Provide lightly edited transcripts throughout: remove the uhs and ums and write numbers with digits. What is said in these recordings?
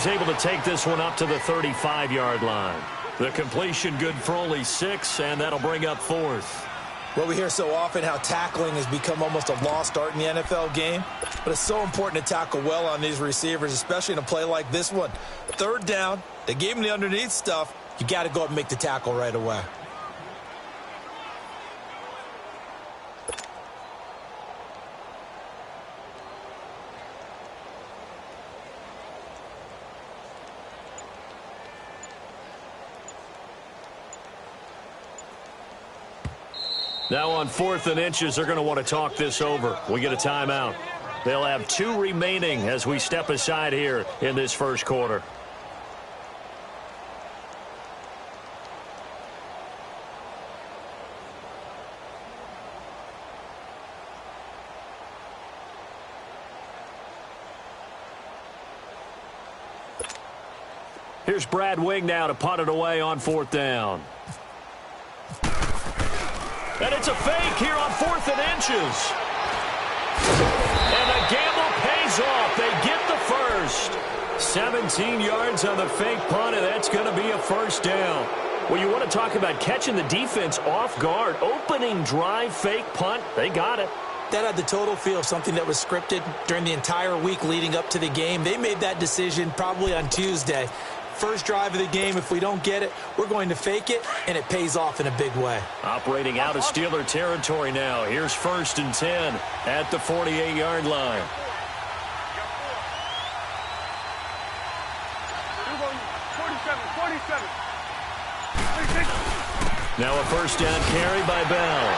he's able to take this one up to the 35-yard line. The completion good for only 6, and that'll bring up 4th. Well, we hear so often how tackling has become almost a lost art in the NFL game, but it's so important to tackle well on these receivers, especially in a play like this one. 3rd down, they gave him the underneath stuff. You got to go up and make the tackle right away. Now on 4th and inches, they're going to want to talk this over. We get a timeout. They'll have 2 remaining as we step aside here in this first quarter. Here's Brad Wing now to punt it away on 4th down. And it's a fake here on 4th and inches. And the gamble pays off. They get the first. 17 yards on the fake punt, and that's going to be a first down. Well, you want to talk about catching the defense off guard. Opening drive, fake punt, they got it. That had the total feel of something that was scripted during the entire week leading up to the game. They made that decision probably on Tuesday. First drive of the game, if we don't get it, we're going to fake it, and it pays off in a big way. Operating out of Steeler territory now. Here's 1st and 10 at the 48-yard line. Now a first down carry by Bell.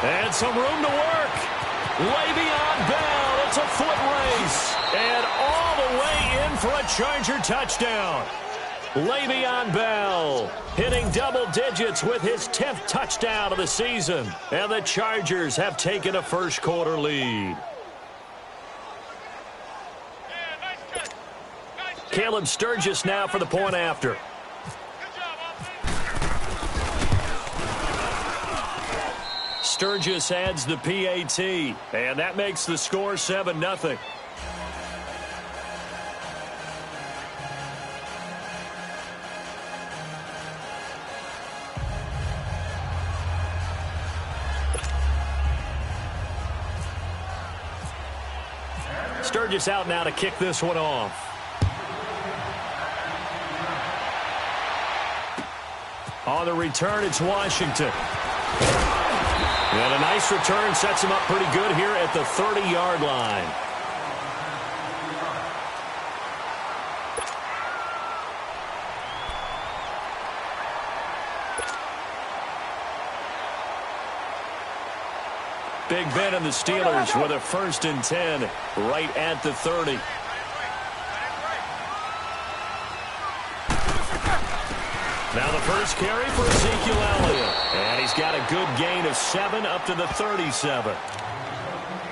And some room to work. Le'Veon Bell, it's a foot race. And all the way in for a Charger touchdown. Le'Veon Bell hitting double digits with his 10th touchdown of the season. And the Chargers have taken a first quarter lead. Caleb Sturgis now for the point after. Sturgis adds the PAT, and that makes the score 7-0. Sturgis out now to kick this one off. On the return, it's Washington. And a nice return sets him up pretty good here at the 30-yard line. Big Ben and the Steelers with a 1st and 10 right at the 30. Now the first carry for Ezekiel Elliott. And he's got a good gain of 7 up to the 37.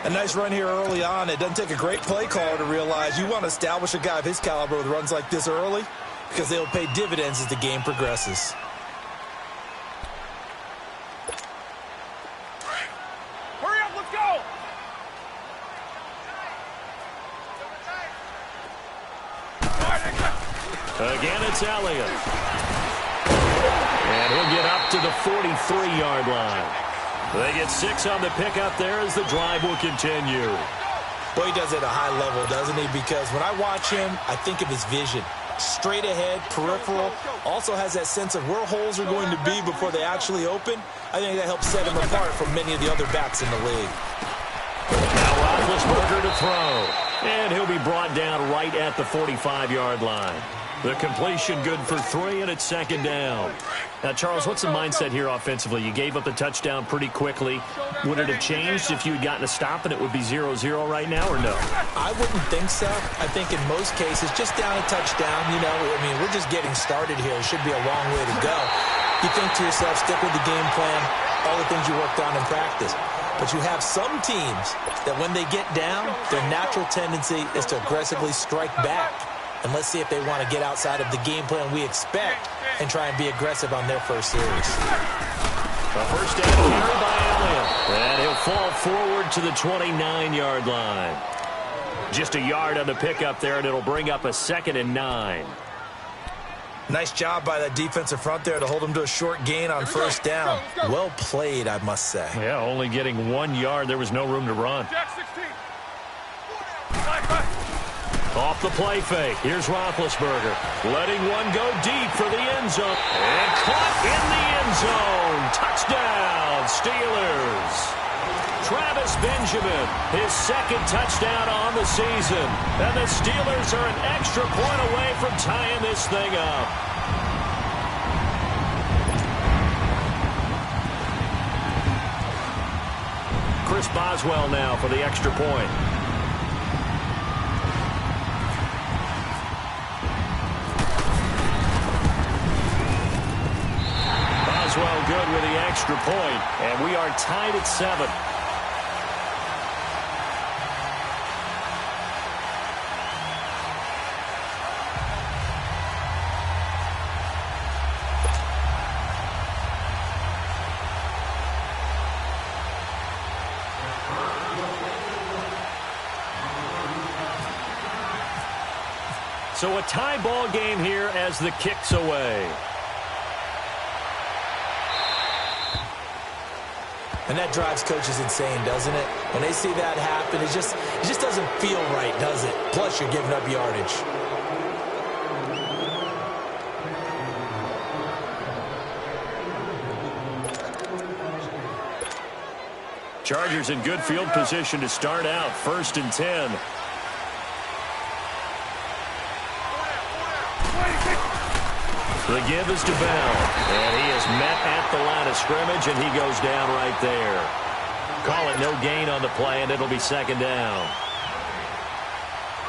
A nice run here early on. It doesn't take a great play caller to realize you want to establish a guy of his caliber with runs like this early because they'll pay dividends as the game progresses. Hurry up, let's go! Again, it's Elliott. And he'll get up to the 43-yard line. They get 6 on the pickup there as the drive will continue. Well, he does it at a high level, doesn't he? Because when I watch him, I think of his vision. Straight ahead, peripheral, also has that sense of where holes are going to be before they actually open. I think that helps set him apart from many of the other backs in the league. Now Roethlisberger to throw. And he'll be brought down right at the 45-yard line. The completion good for 3, and it's 2nd down. Now, Charles, what's the mindset here offensively? You gave up a touchdown pretty quickly. Would it have changed if you had gotten a stop and it would be 0-0 right now, or no? I wouldn't think so. I think in most cases, just down a touchdown, you know, I mean, we're just getting started here. It should be a long way to go. You think to yourself, stick with the game plan, all the things you worked on in practice. But you have some teams that when they get down, their natural tendency is to aggressively strike back. And let's see if they want to get outside of the game plan we expect and try and be aggressive on their first series. A first down carry by Elliott. And he'll fall forward to the 29-yard line. Just a yard on the pickup there, and it'll bring up a 2nd and 9. Nice job by that defensive front there to hold him to a short gain on first down. Well played, I must say. Yeah, only getting 1 yard. There was no room to run. Off the play fake. Here's Roethlisberger. Letting one go deep for the end zone. And caught in the end zone. Touchdown, Steelers. Travis Benjamin, his 2nd touchdown on the season. And the Steelers are an extra point away from tying this thing up. Chris Boswell now for the extra point. Boswell good with the extra point, and we are tied at 7. So a tie ball game here as the kick's away. And that drives coaches insane, doesn't it? When they see that happen, it just doesn't feel right, does it? Plus, you're giving up yardage. Chargers in good field position to start out. 1st and 10. The give is to Bell, and he is met at the line of scrimmage, and he goes down right there. Call it no gain on the play, and it'll be 2nd down.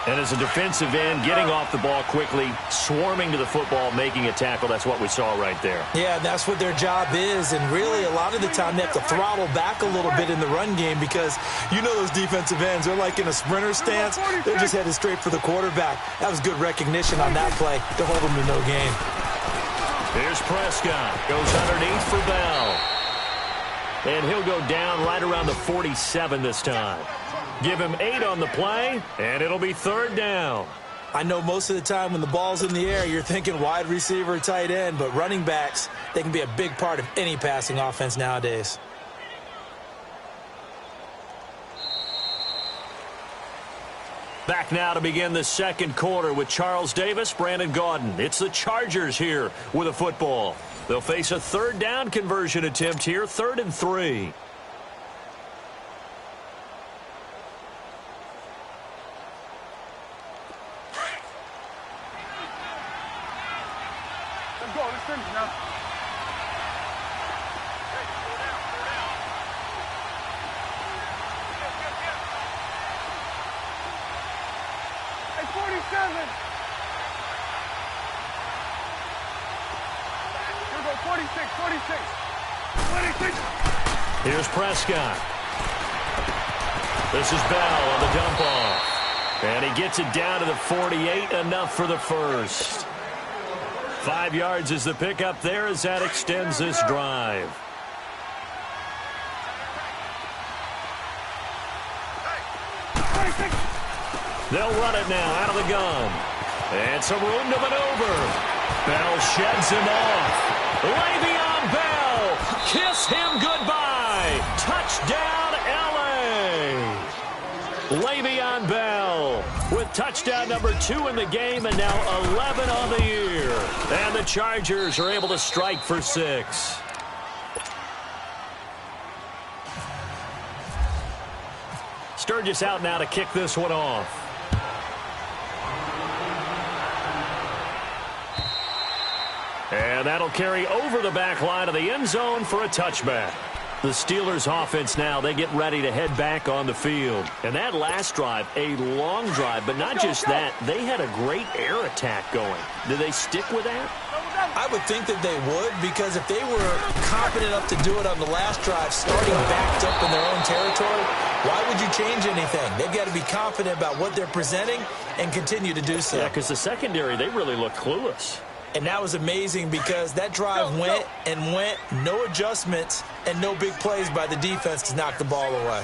And as a defensive end, getting off the ball quickly, swarming to the football, making a tackle, that's what we saw right there. Yeah, that's what their job is, and really a lot of the time they have to throttle back a little bit in the run game because you know those defensive ends, they're like in a sprinter stance. They're just headed straight for the quarterback. That was good recognition on that play to hold them to no gain. Here's Prescott. Goes underneath for Bell. And he'll go down right around the 47 this time. Give him 8 on the play, and it'll be 3rd down. I know most of the time when the ball's in the air, you're thinking wide receiver, tight end, but running backs, they can be a big part of any passing offense nowadays. Back now to begin the 2nd quarter with Charles Davis, Brandon Gaudin. It's the Chargers here with a football. They'll face a 3rd down conversion attempt here, 3rd and 3. Let's go. Let's finish now. Hey, 47. Here we go, 46, 46. 26. Here's Prescott. This is Bell on the dump off. And he gets it down to the 48, enough for the first. 5 yards is the pickup there as that extends this drive. They'll run it now out of the gun. And some room to maneuver. Bell sheds him off. Le'Veon Bell. Kiss him goodbye. Touchdown, L.A. Le'Veon Bell with touchdown number 2 in the game and now 11 on the year. And the Chargers are able to strike for 6. Sturgis out now to kick this one off. And that'll carry over the back line of the end zone for a touchback. The Steelers offense now, they get ready to head back on the field. And that last drive, a long drive, but not just that, they had a great air attack going. Do they stick with that? I would think that they would, because if they were confident enough to do it on the last drive, starting backed up in their own territory, why would you change anything? They've got to be confident about what they're presenting and continue to do so. Yeah, because the secondary, they really looked clueless. And that was amazing because that drive went and went, no adjustments, and no big plays by the defense to knock the ball away.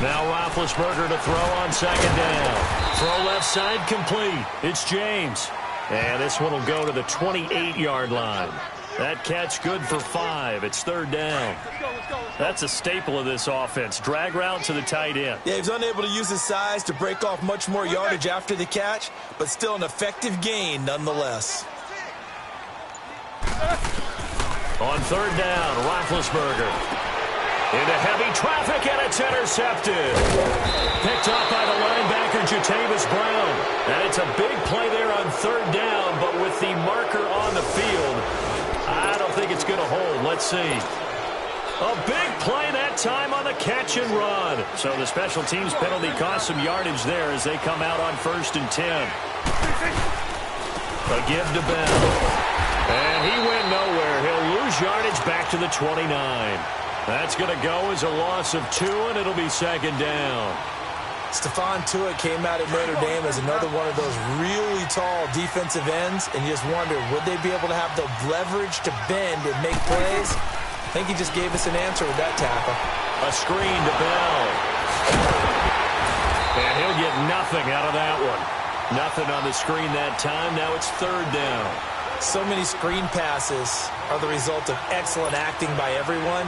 Now Roethlisberger to throw on second down. Throw left side complete. It's James. And this one will go to the 28-yard line. That catch good for 5. It's third down. That's a staple of this offense. Drag route to the tight end. Yeah, he was unable to use his size to break off much more yardage after the catch, but still an effective gain nonetheless. On third down, Roethlisberger. Into heavy traffic, and it's intercepted. Picked up by the linebacker, Jatavis Brown. And it's a big play there on third down, but with the marker on the field, I don't think it's going to hold. Let's see. A big play that time on the catch and run. So the special teams penalty cost some yardage there as they come out on 1st and 10. A give to Bell. And he went nowhere. He'll lose yardage back to the 29. That's going to go as a loss of 2, and it'll be second down. Stephon Tuitt came out at Notre Dame as another one of those really tall defensive ends, and you just wonder, would they be able to have the leverage to bend and make plays? I think he just gave us an answer with that tackle. A screen to Bell. And he'll get nothing out of that one. Nothing on the screen that time. Now it's third down. So many screen passes are the result of excellent acting by everyone.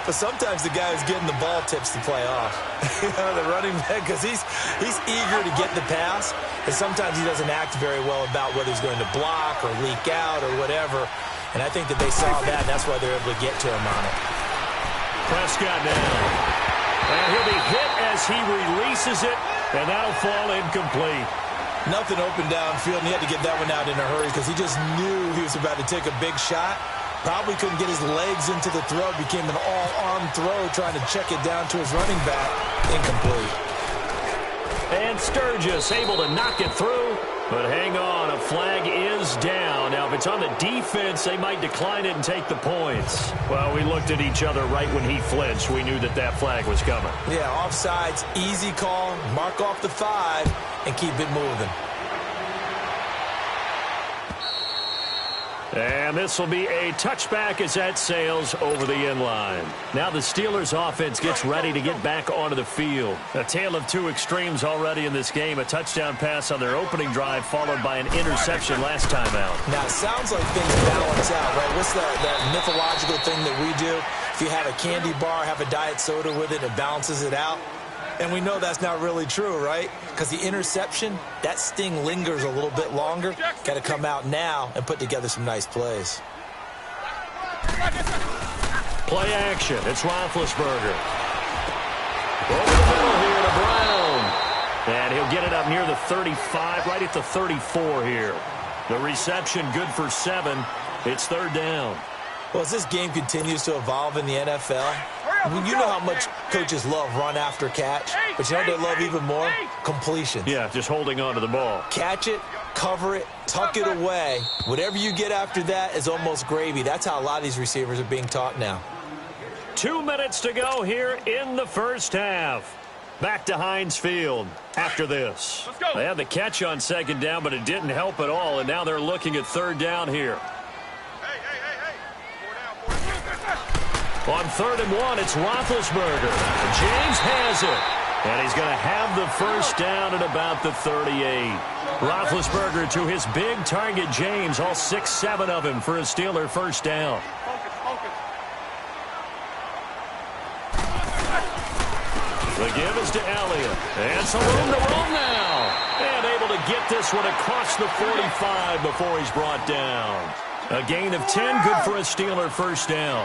But sometimes the guy who's getting the ball tips the play off. The running back, because he's eager to get the pass, and sometimes he doesn't act very well about whether he's going to block or leak out or whatever. And I think that they saw that, and that's why they're able to get to him on it. Prescott now. And he'll be hit as he releases it, and that'll fall incomplete. Nothing open downfield, and he had to get that one out in a hurry because he just knew he was about to take a big shot. Probably couldn't get his legs into the throw. Became an all-arm throw trying to check it down to his running back. Incomplete. And Sturgis able to knock it through. But hang on, a flag is down. Now, if it's on the defense, they might decline it and take the points. Well, we looked at each other right when he flinched. We knew that that flag was coming. Yeah, offsides, easy call. Mark off the 5 and keep it moving. And this will be a touchback as that sails over the end line. Now the Steelers offense gets ready to get back onto the field. A tale of two extremes already in this game. A touchdown pass on their opening drive followed by an interception last time out. Now it sounds like things balance out, right? What's that mythological thing that we do? If you have a candy bar, have a diet soda with it, it balances it out. And we know that's not really true, right? Because the interception, that sting lingers a little bit longer. Got to come out now and put together some nice plays. Play action. It's Roethlisberger. Over the middle here to Brown. And he'll get it up near the 35, right at the 34 here. The reception good for 7. It's third down. Well, as this game continues to evolve in the NFL, you know how much coaches love run after catch, but you know what they love even more? Completions. Yeah, just holding on to the ball. Catch it, cover it, tuck it away. Whatever you get after that is almost gravy. That's how a lot of these receivers are being taught now. 2 minutes to go here in the first half. Back to Heinz Field after this. They had the catch on second down, but it didn't help at all, and now they're looking at third down here. On 3rd and 1, it's Roethlisberger. James has it. And he's going to have the first down at about the 38. Roethlisberger to his big target, James. All 6-7 of him for a Steeler first down. The give is to Elliott. And some room to roam now. And able to get this one across the 45 before he's brought down. A gain of 10, good for a Steeler first down.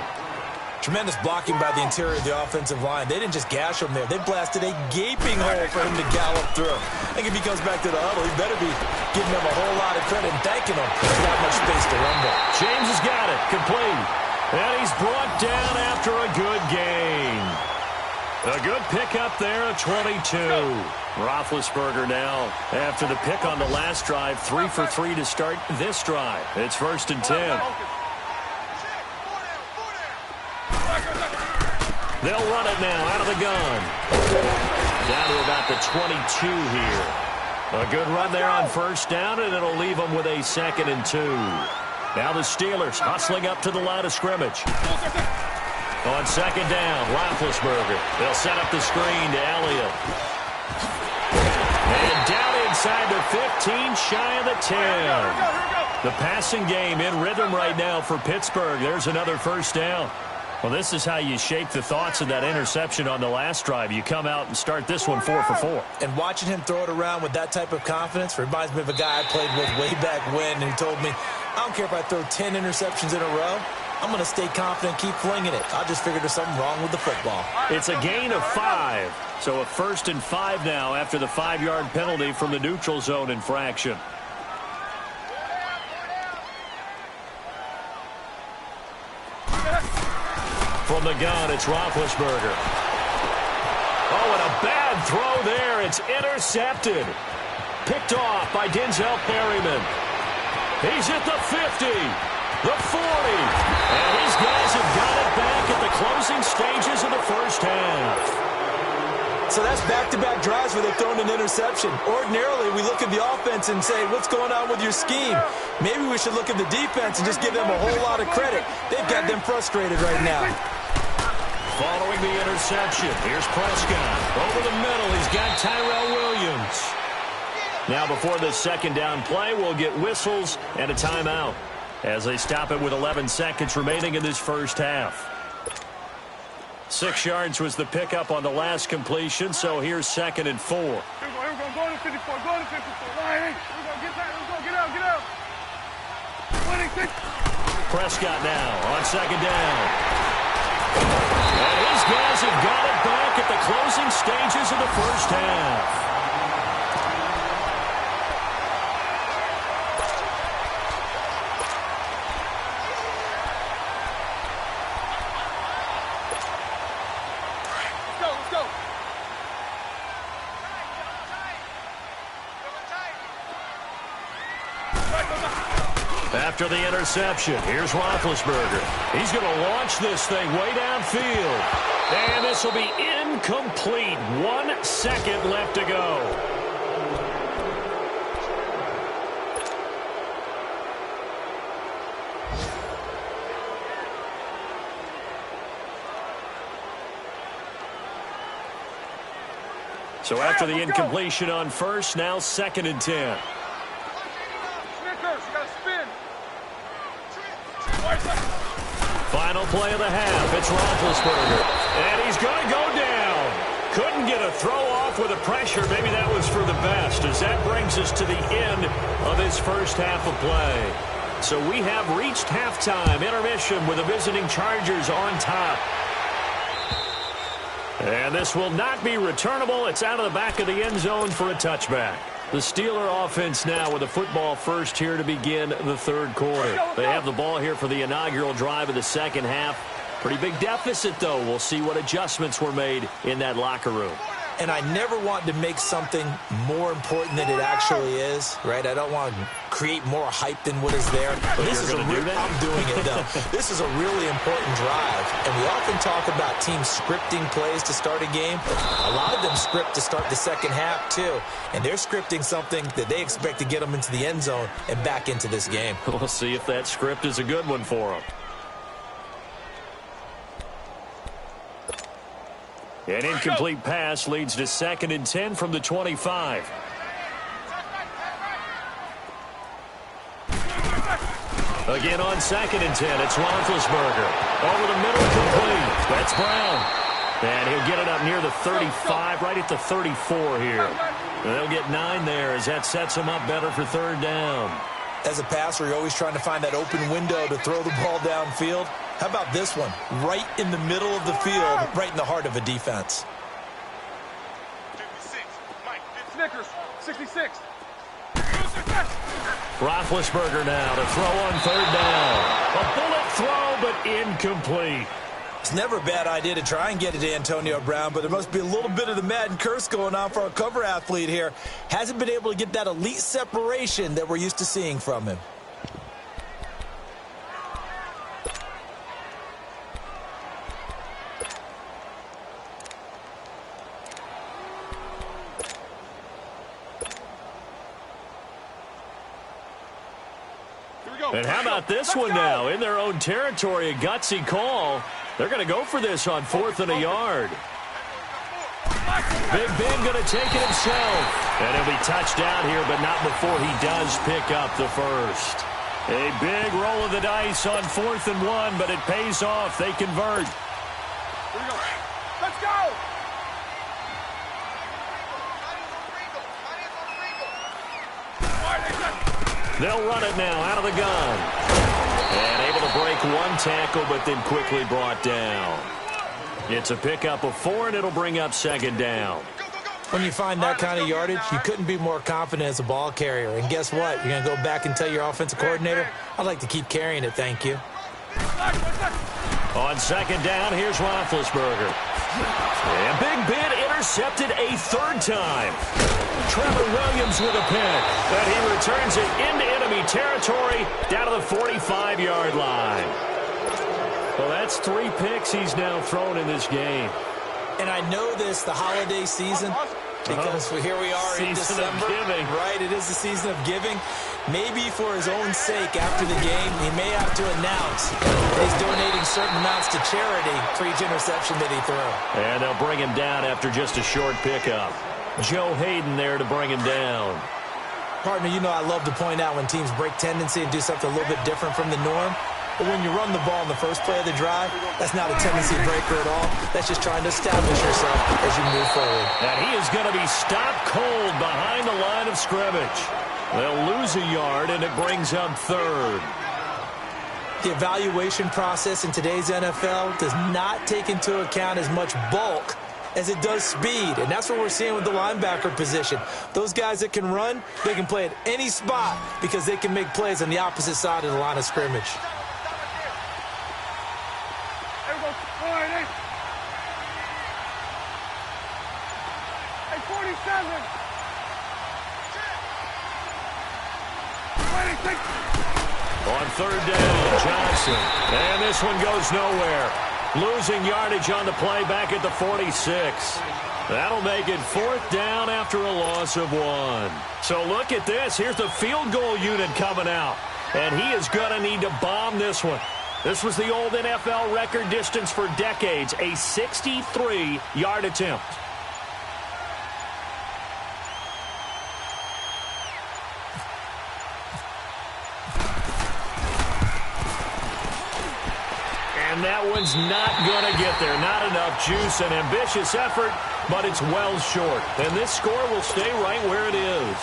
Tremendous blocking by the interior of the offensive line. They didn't just gash him there. They blasted a gaping hole for him to gallop through. I think if he comes back to the huddle, he better be giving them a whole lot of credit and thanking them for that much space to rumble. James has got it. Complete. And he's brought down after a good gain. A good pickup there at 22. Roethlisberger now, after the pick on the last drive, 3 for 3 to start this drive. It's 1st and 10. They'll run it now out of the gun. Down to about the 22 here. A good run there on first down, and it'll leave them with a 2nd and 2. Now the Steelers hustling up to the line of scrimmage. On second down, Roethlisberger. They'll set up the screen to Elliott. And down inside the 15, shy of the 10. The passing game in rhythm right now for Pittsburgh. There's another first down. Well, this is how you shake the thoughts of that interception on the last drive. You come out and start this one 4 for 4. And watching him throw it around with that type of confidence reminds me of a guy I played with way back when, and he told me, I don't care if I throw 10 interceptions in a row. I'm going to stay confident, keep flinging it. I just figured there's something wrong with the football. It's a gain of 5. So a 1st and 5 now after the 5-yard penalty from the neutral zone infraction. From the gun, it's Roethlisberger. Oh, and a bad throw there. It's intercepted. Picked off by Denzel Perryman. He's at the 50, the 40. And these guys have got it back at the closing stages of the first half. So that's back-to-back drives where they've thrown an interception. Ordinarily, we look at the offense and say, what's going on with your scheme? Maybe we should look at the defense and just give them a whole lot of credit. They've got them frustrated right now. Following the interception, here's Prescott. Over the middle, he's got Tyrell Williams. Now before the second down play, we'll get whistles and a timeout as they stop it with 11 seconds remaining in this first half. 6 yards was the pickup on the last completion, so here's 2nd and 4. Here we go, go to 54, go to 54. Line, here we go, get that, let's go, get out. 26. Prescott now on 2nd down. And these guys have got it back at the closing stages of the first half. Let's go. After the interception, here's Roethlisberger. He's going to launch this thing way downfield. And this will be incomplete. 1 second left to go. So after the incompletion on first, now 2nd and 10. Final play of the half. It's Roethlisberger. And he's going to go down. Couldn't get a throw off with the pressure. Maybe that was for the best, as that brings us to the end of this first half of play. So we have reached halftime intermission with the visiting Chargers on top. And this will not be returnable. It's out of the back of the end zone for a touchback. The Steeler offense now with a football first here to begin the third quarter. They have the ball here for the inaugural drive of the second half. Pretty big deficit, though. We'll see what adjustments were made in that locker room. And I never want to make something more important than it actually is, right? I don't want to create more hype than what is there. But this is I'm doing it, though. This is a really important drive. And we often talk about teams scripting plays to start a game. A lot of them script to start the second half, too. And they're scripting something that they expect to get them into the end zone and back into this game. We'll see if that script is a good one for them. An incomplete pass leads to 2nd and 10 from the 25. Again on 2nd and 10, it's Roethlisberger. Over the middle, complete. That's Brown. And he'll get it up near the 35, right at the 34 here. And they'll get 9 there as that sets them up better for 3rd down. As a passer, you're always trying to find that open window to throw the ball downfield. How about this one? Right in the middle of the field, right in the heart of a defense. 56, Mike, Snickers, 66. Roethlisberger now to throw on 3rd down. A bullet throw, but incomplete. It's never a bad idea to try and get it to Antonio Brown, but there must be a little bit of the Madden curse going on for our cover athlete here. Hasn't been able to get that elite separation that we're used to seeing from him. And how about this one now? In their own territory, a gutsy call. They're going to go for this on 4th and a yard. Big Ben going to take it himself. And he'll be touched down here, but not before he does pick up the first. A big roll of the dice on 4th and 1, but it pays off. They convert. Here we go. Let's go! They'll run it now out of the gun. And able to break one tackle, but then quickly brought down. It's a pickup of 4, and it'll bring up 2nd down. When you find that kind of yardage, you couldn't be more confident as a ball carrier. And guess what? You're going to go back and tell your offensive coordinator, I'd like to keep carrying it, thank you. On 2nd down, here's Roethlisberger. And Big Ben intercepted a 3rd time. Trevor Williams with a pick. And he returns it into enemy territory down to the 45-yard line. Well, that's 3 picks he's now thrown in this game. And I know this, the holiday season, because here we are in December. Right, it is the season of giving. Maybe for his own sake after the game, he may have to announce that he's donating certain amounts to charity for each interception that he threw. And they'll bring him down after just a short pickup. Joe Hayden there to bring him down. Partner, you know I love to point out when teams break tendency and do something a little bit different from the norm. But when you run the ball in the first play of the drive, that's not a tendency breaker at all. That's just trying to establish yourself as you move forward. And he is going to be stopped cold behind the line of scrimmage. They'll lose a yard, and it brings up 3rd. The evaluation process in today's NFL does not take into account as much bulk as it does speed, and that's what we're seeing with the linebacker position. Those guys that can run, they can play at any spot because they can make plays on the opposite side of the line of scrimmage. There we go. All right, hey. Hey, 47. 26. On 3rd down, Johnson. And this one goes nowhere. Losing yardage on the play back at the 46. That'll make it 4th down after a loss of 1. So look at this. Here's the field goal unit coming out. And he is going to need to bomb this one. This was the old NFL record distance for decades, a 63-yard attempt. And that one's not going to get there. Not enough juice. An ambitious effort, but it's well short. And this score will stay right where it is.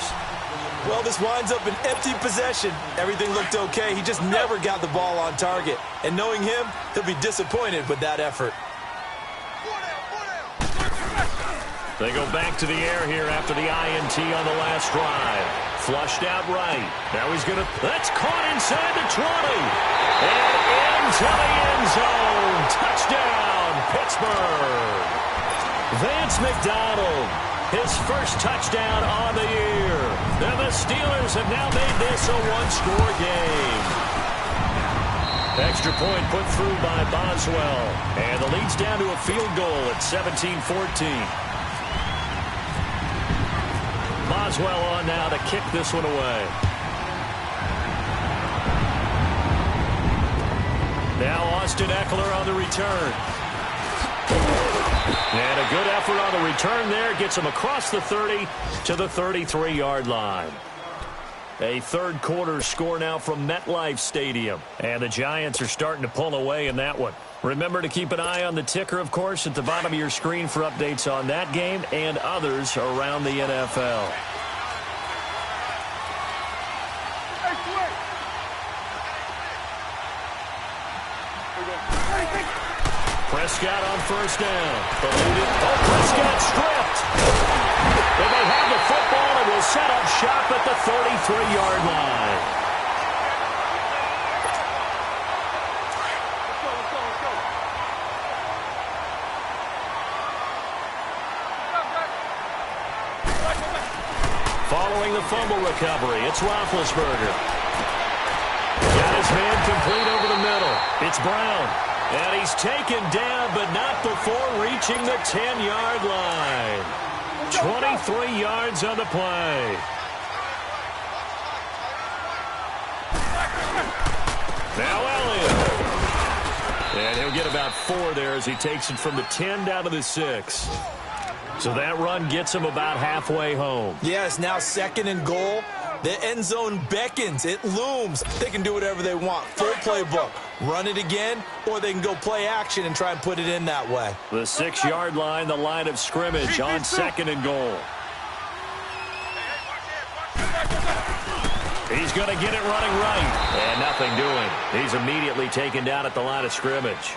Well, this winds up an empty possession. Everything looked okay. He just never got the ball on target. And knowing him, he'll be disappointed with that effort. They go back to the air here after the INT on the last drive. Flushed out right. Now he's going to... That's caught inside the 20. And into the end zone. Touchdown, Pittsburgh. Vance McDonald, his first touchdown on the year. And the Steelers have now made this a one-score game. Extra point put through by Boswell. And the lead's down to a field goal at 17-14. Boswell on now to kick this one away. Now Austin Eckler on the return. And a good effort on the return there. Gets him across the 30 to the 33-yard line. A third quarter score now from MetLife Stadium. And the Giants are starting to pull away in that one. Remember to keep an eye on the ticker, of course, at the bottom of your screen for updates on that game and others around the NFL. Prescott on first down. Prescott stripped. And they have the football and will set up shop at the 33-yard line. Following the fumble recovery, it's Roethlisberger. Got his man complete over the middle. It's Brown. And he's taken down, but not before reaching the 10-yard line. 23 yards on the play. Now Elliott. And he'll get about 4 there as he takes it from the 10 down to the 6. So that run gets him about halfway home. Yes, now 2nd and goal. The end zone beckons. It looms. They can do whatever they want. Full playbook. Run it again, or they can go play action and try and put it in that way. The 6-yard line, the line of scrimmage on 2nd and goal. He's going to get it running right. And nothing doing. He's immediately taken down at the line of scrimmage.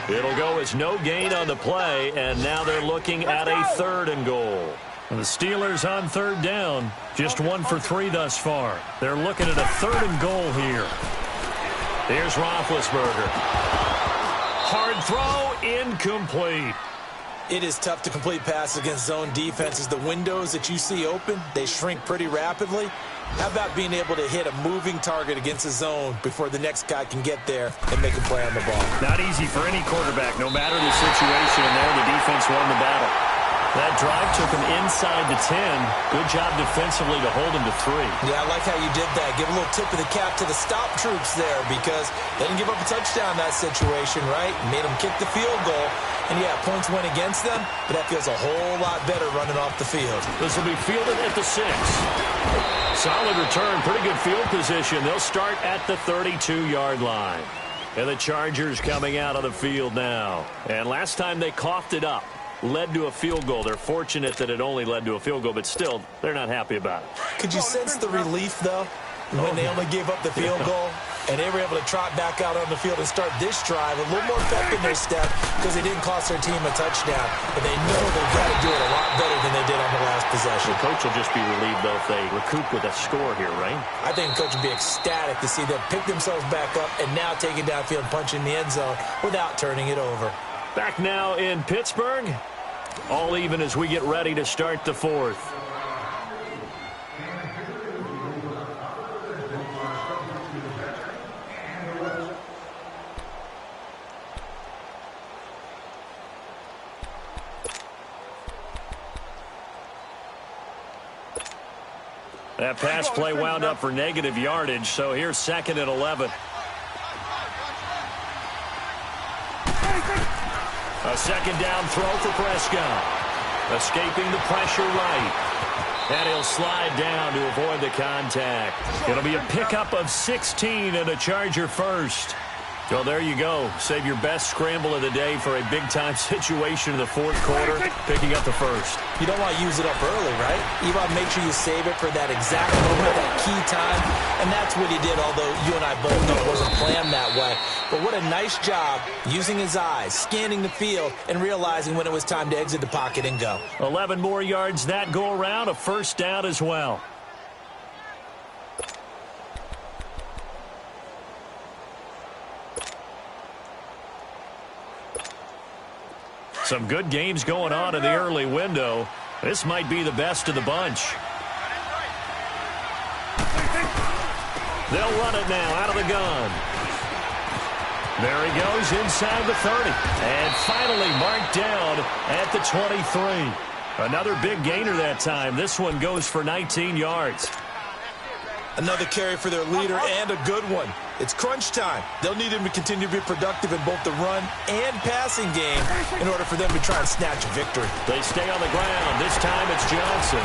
It'll go as no gain on the play, and now they're looking at a 3rd and goal. And the Steelers on 3rd down, just 1 for 3 thus far. They're looking at a 3rd and goal here. Here's Roethlisberger. Hard throw, incomplete. It is tough to complete passes against zone defenses. The windows that you see open, they shrink pretty rapidly. How about being able to hit a moving target against a zone before the next guy can get there and make a play on the ball? Not easy for any quarterback, no matter the situation, and there the defense won the battle. That drive took him inside the 10. Good job defensively to hold him to 3. Yeah, I like how you did that. Give a little tip of the cap to the stop troops there because they didn't give up a touchdown in that situation, right? Made them kick the field goal. And, yeah, points went against them, but that feels a whole lot better running off the field. This will be fielded at the 6. Solid return, pretty good field position. They'll start at the 32-yard line. And the Chargers coming out of the field now. And last time they coughed it up, led to a field goal. They're fortunate that it only led to a field goal, but still, they're not happy about it. Could you sense the relief, though, when they only gave up the field goal? And they were able to trot back out on the field and start this drive. A little more pep in their step because they didn't cost their team a touchdown. But they know they've got to do it a lot better than they did on the last possession. The coach will just be relieved, though, if they recoup with a score here, right? I think the coach would be ecstatic to see them pick themselves back up and now take it downfield, punch in the end zone without turning it over. Back now in Pittsburgh. All even as we get ready to start the 4th. That pass play wound up for negative yardage, so here's 2nd and 11. A 2nd down throw for Prescott. Escaping the pressure right. And he'll slide down to avoid the contact. It'll be a pickup of 16 and a Charger first. So there you go. Save your best scramble of the day for a big-time situation in the 4th quarter, picking up the 1st. You don't want to use it up early, right? You want to make sure you save it for that exact moment, that key time. And that's what he did, although you and I both know it wasn't planned that way. But what a nice job using his eyes, scanning the field, and realizing when it was time to exit the pocket and go. 11 more yards that go around, a 1st down as well. Some good games going on in the early window. This might be the best of the bunch. They'll run it now out of the gun. There he goes inside the 30. And finally marked down at the 23. Another big gainer that time. This one goes for 19 yards. Another carry for their leader and a good one. It's crunch time. They'll need him to continue to be productive in both the run and passing game in order for them to try and snatch a victory. They stay on the ground. This time it's Johnson.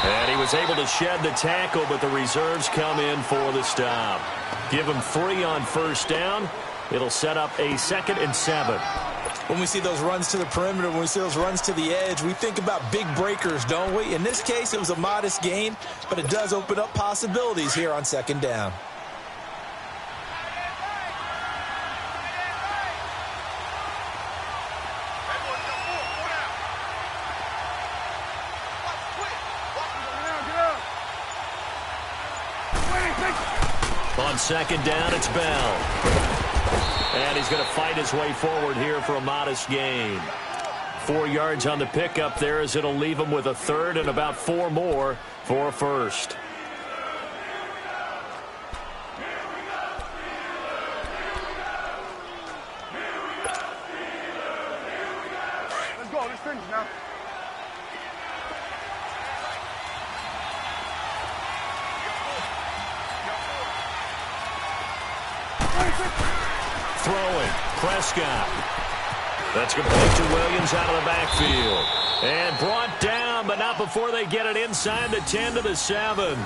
And he was able to shed the tackle, but the reserves come in for the stop. Give him 3 on 1st down. It'll set up a 2nd and 7. When we see those runs to the perimeter, when we see those runs to the edge, we think about big breakers, don't we? In this case, it was a modest gain, but it does open up possibilities here on 2nd down. On 2nd down, it's Bell. And he's going to fight his way forward here for a modest gain. 4 yards on the pickup there as it'll leave him with a 3rd and about 4 more for a 1st. Let's go. Let's finish now. throwing. Prescott. That's complete to Williams out of the backfield. And brought down, but not before they get it inside the 10 to the 7.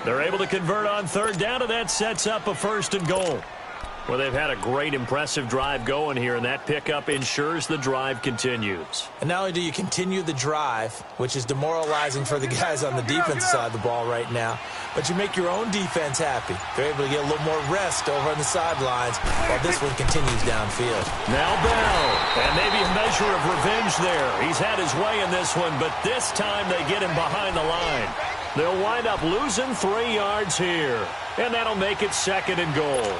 They're able to convert on third down, and that sets up a 1st and goal. Well, they've had a great, impressive drive going here, and that pickup ensures the drive continues. And not only do you continue the drive, which is demoralizing for the guys on the defensive side of the ball right now, but you make your own defense happy. They're able to get a little more rest over on the sidelines while this one continues downfield. Now Bell, and maybe a measure of revenge there. He's had his way in this one, but this time they get him behind the line. They'll wind up losing 3 yards here, and that'll make it 2nd and goal.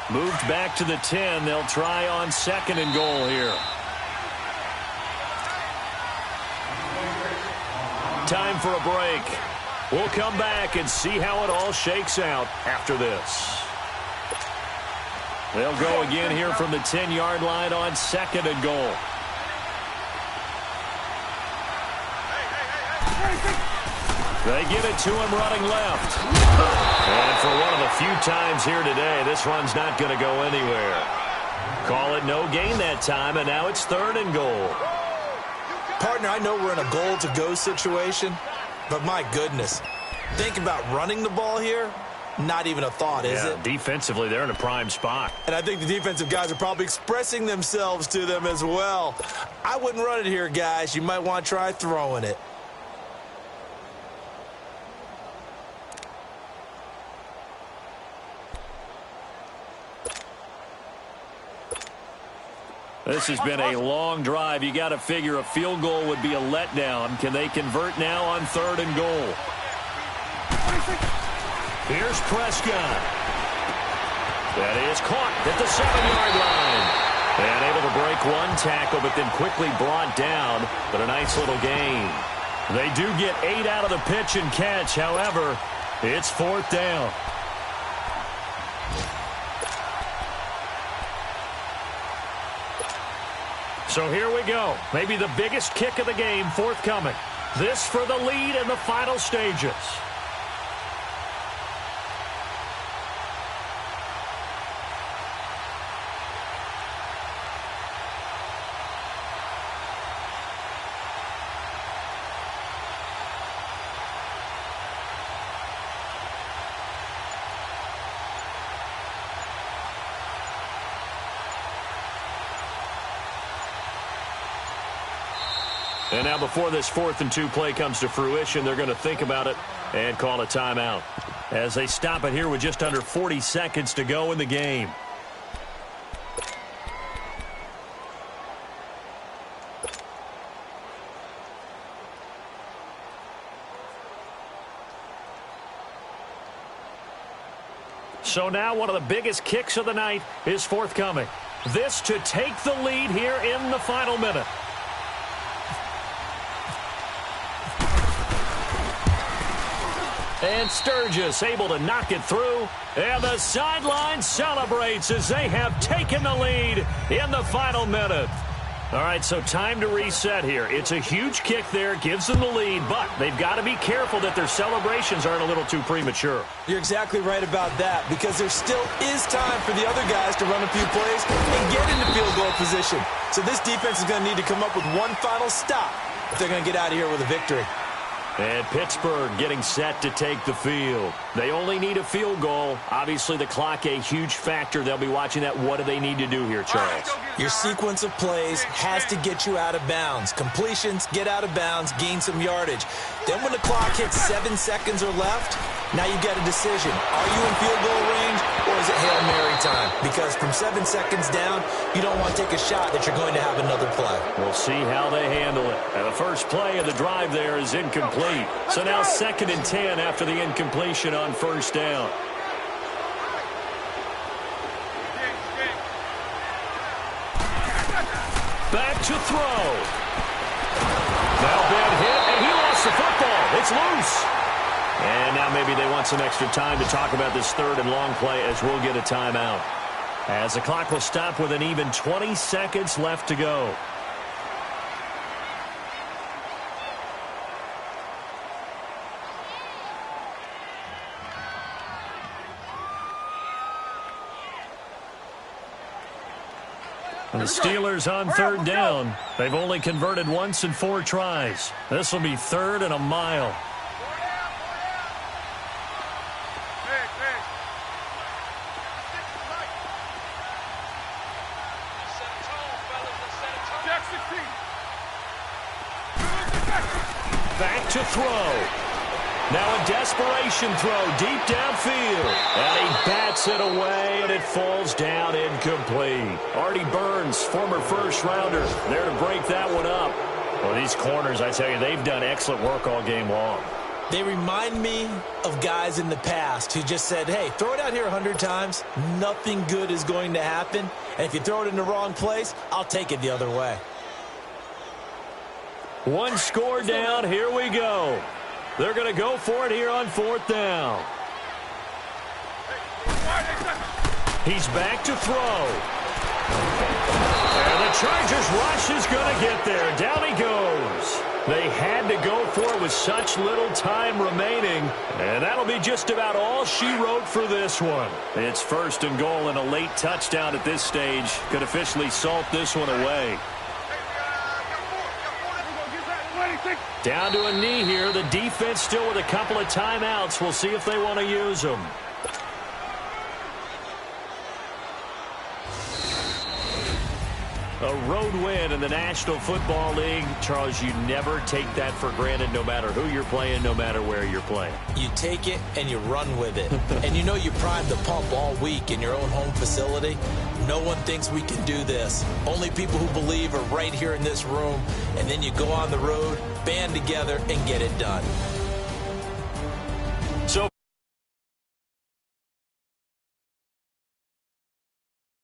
Moved back to the 10. They'll try on 2nd and goal here. Time for a break. We'll come back and see how it all shakes out after this. They'll go again here from the 10-yard line on 2nd and goal. They give it to him running left. And for one of the few times here today, this run's not going to go anywhere. Call it no gain that time, and now it's 3rd and goal. Partner, I know we're in a goal-to-go situation, but my goodness, think about running the ball here. Not even a thought, is it? Defensively, they're in a prime spot. And I think the defensive guys are probably expressing themselves to them as well. I wouldn't run it here, guys. You might want to try throwing it. This has been a long drive. You got to figure a field goal would be a letdown. Can they convert now on 3rd and goal? Here's Prescott. That is caught at the 7-yard line. And able to break one tackle, but then quickly brought down. But a nice little gain. They do get 8 out of the pitch and catch. However, it's 4th down. So here we go. Maybe the biggest kick of the game forthcoming. This for the lead in the final stages. And now before this 4th and 2 play comes to fruition, they're going to think about it and call a timeout as they stop it here with just under 40 seconds to go in the game. So now one of the biggest kicks of the night is forthcoming. This to take the lead here in the final minute. And Sturgis able to knock it through. And the sideline celebrates as they have taken the lead in the final minute. All right, so time to reset here. It's a huge kick there, gives them the lead, but they've got to be careful that their celebrations aren't a little too premature. You're exactly right about that, because there still is time for the other guys to run a few plays and get into field goal position. So this defense is going to need to come up with one final stop if they're going to get out of here with a victory. And Pittsburgh getting set to take the field. They only need a field goal. Obviously, the clock a huge factor. They'll be watching that. What do they need to do here, Charles? Your sequence of plays has to get you out of bounds. Completions, get out of bounds, gain some yardage. Then when the clock hits 7 seconds or left, now you get a decision. Are you in field goal range, or is it Hail Mary time? Because from 7 seconds down, you don't want to take a shot that you're going to have another play. We'll see how they handle it. And the first play of the drive there is incomplete. So now 2nd and 10 after the incompletion on 1st down. Back to throw. Now bad hit, and he lost the football. It's loose. And now maybe they want some extra time to talk about this 3rd and long play as we'll get a timeout. As the clock will stop with an even 20 seconds left to go. And the Steelers on third down. They've only converted once in 4 tries. This will be 3rd and a mile. Back to throw. Now a desperation throw deep downfield. And he bats it away, and it falls down incomplete. Artie Burns, former first-rounder, there to break that one up. Well, these corners, I tell you, they've done excellent work all game long. They remind me of guys in the past who just said, hey, throw it out here 100 times. Nothing good is going to happen. And if you throw it in the wrong place, I'll take it the other way. One score down. Here we go. They're going to go for it here on 4th down. He's back to throw. And the Chargers rush is going to get there. Down he goes. They had to go for it with such little time remaining. And that'll be just about all she wrote for this one. It's 1st and goal and a late touchdown at this stage. Could officially salt this one away. Down to a knee here. The defense still with a couple of timeouts. We'll see if they want to use them. A road win in the National Football League. Charles, you never take that for granted no matter who you're playing, no matter where you're playing. You take it and you run with it. And you know you primed the pump all week in your own home facility. No one thinks we can do this. Only people who believe are right here in this room. And then you go on the road, band together, and get it done.